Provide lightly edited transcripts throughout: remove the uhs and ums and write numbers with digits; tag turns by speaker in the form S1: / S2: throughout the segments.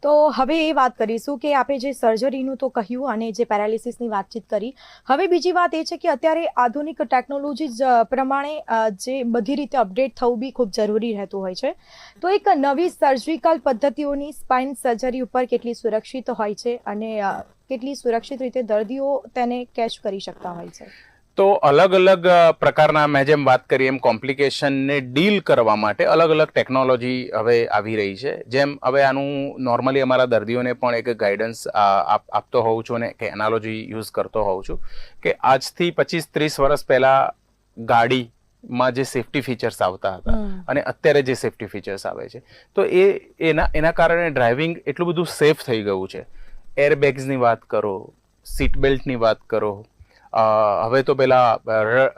S1: તો હવે એ વાત કરીશું કે આપણે જે સર્જરીનું તો કહ્યું અને જે પેરાલિસિસની વાતચીત કરી. હવે બીજી વાત એ છે કે અત્યારે આધુનિક ટેકનોલોજી પ્રમાણે જે બધી રીતે અપડેટ થવું બી ખૂબ જરૂરી રહેતું હોય છે. તો એક નવી સર્જિકલ પદ્ધતિઓની સ્પાઇન સર્જરી ઉપર કેટલી સુરક્ષિત હોય છે અને કેટલી સુરક્ષિત રીતે દર્દીઓ તેને કેચ કરી શકતા હોય છે?
S2: તો અલગ અલગ પ્રકારના, મેં જેમ વાત કરી એમ, કોમ્પ્લિકેશનને ડીલ કરવા માટે અલગ અલગ ટેકનોલોજી હવે આવી રહી છે. જેમ હવે આનું નોર્મલી અમારા દર્દીઓને પણ એક ગાઈડન્સ આપતો હોઉં છું અને કે એનાલોજી યુઝ કરતો હોઉં છું કે આજથી 25-30 વર્ષ પહેલાં ગાડીમાં જે સેફ્ટી ફીચર્સ આવતા હતા અને અત્યારે જે સેફ્ટી ફીચર્સ આવે છે, તો એના કારણે ડ્રાઇવિંગ એટલું બધું સેફ થઈ ગયું છે. એરબેગ્સની વાત કરો, સીટ બેલ્ટની વાત કરો, હવે તો પેલા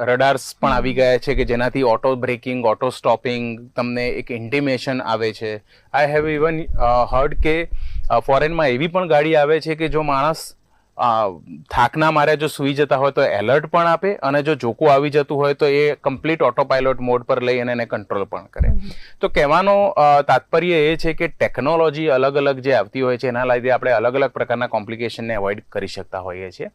S2: રડાર્સ પણ આવી ગયા છે કે જેનાથી ઓટો બ્રેકિંગ, ઓટો સ્ટોપિંગ, તમને એક ઇન્ટિમેશન આવે છે. આઈ હેવ ઇવન હર્ડ કે ફોરેનમાં એવી પણ ગાડી આવે છે કે જો માણસ થાકના મારે જો સૂઈ જતા હોય તો એલર્ટ પણ આપે અને જો જોકું આવી જતું હોય તો એ કમ્પ્લીટ ઓટો પાયલોટ મોડ પર લઈ અને એને કંટ્રોલ પણ કરે. તો કહેવાનો તાત્પર્ય એ છે કે ટેકનોલોજી અલગ અલગ જે આવતી હોય છે એના લીધે આપણે અલગ અલગ પ્રકારના કોમ્પ્લિકેશનને અવોઇડ કરી શકતા હોઈએ છીએ.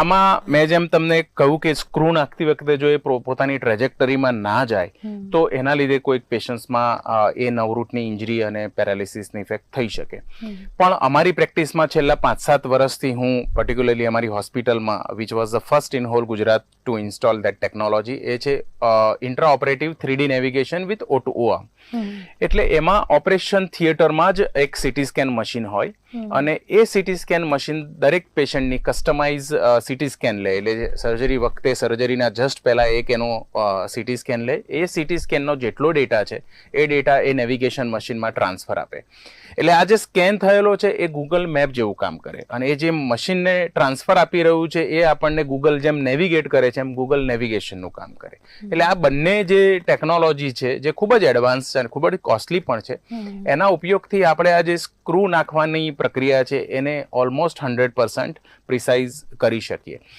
S2: આમાં મેં જેમ તમને કહ્યું કે સ્ક્રૂ નાખતી વખતે જો એ પોતાની ટ્રેજેક્ટરીમાં ના જાય તો એના લીધે કોઈક પેશન્ટ્સમાં એ નવરૂટની ઇન્જરી અને પેરાલિસિસની ઇફેક્ટ થઈ શકે. પણ અમારી પ્રેક્ટિસમાં છેલ્લા 5-7 વર્ષથી હું પર્ટિક્યુલરલી અમારી હોસ્પિટલમાં, which was the first in whole Gujarat to install that technology, એ છે intra operative 3D navigation with O2O. એટલે એમાં ઓપરેશન થિયેટરમાં જ એક સીટી સ્કેન મશીન હોય અને એ સીટી સ્કેન મશીન દરેક પેશન્ટની કસ્ટમાઇઝ સીટી સ્કેન લે. એટલે સર્જરી વખતે, સર્જરીના જસ્ટ પહેલાં એક એનો સીટી સ્કેન લે. એ સીટી સ્કેનનો જેટલો ડેટા છે એ ડેટા એ નેવિગેશન મશીનમાં ટ્રાન્સફર આપે. એટલે આ જે સ્કેન થયેલો છે એ ગૂગલ મેપ જેવું કામ કરે અને એ જે મશીનને ટ્રાન્સફર આપી રહ્યું છે એ આપણને ગૂગલ જેમ નેવિગેટ કરે છે એમ ગૂગલ નેવિગેશનનું કામ કરે. એટલે આ બંને જે ટેકનોલોજી છે જે ખૂબ જ એડવાન્સ છે અને ખૂબ જ કોસ્ટલી પણ છે, એના ઉપયોગથી આપણે આ જે સ્ક્રૂ નાખવાની પ્રક્રિયા છે એને ઓલમોસ્ટ 100% પ્રિસાઇઝ કરી શકીએ.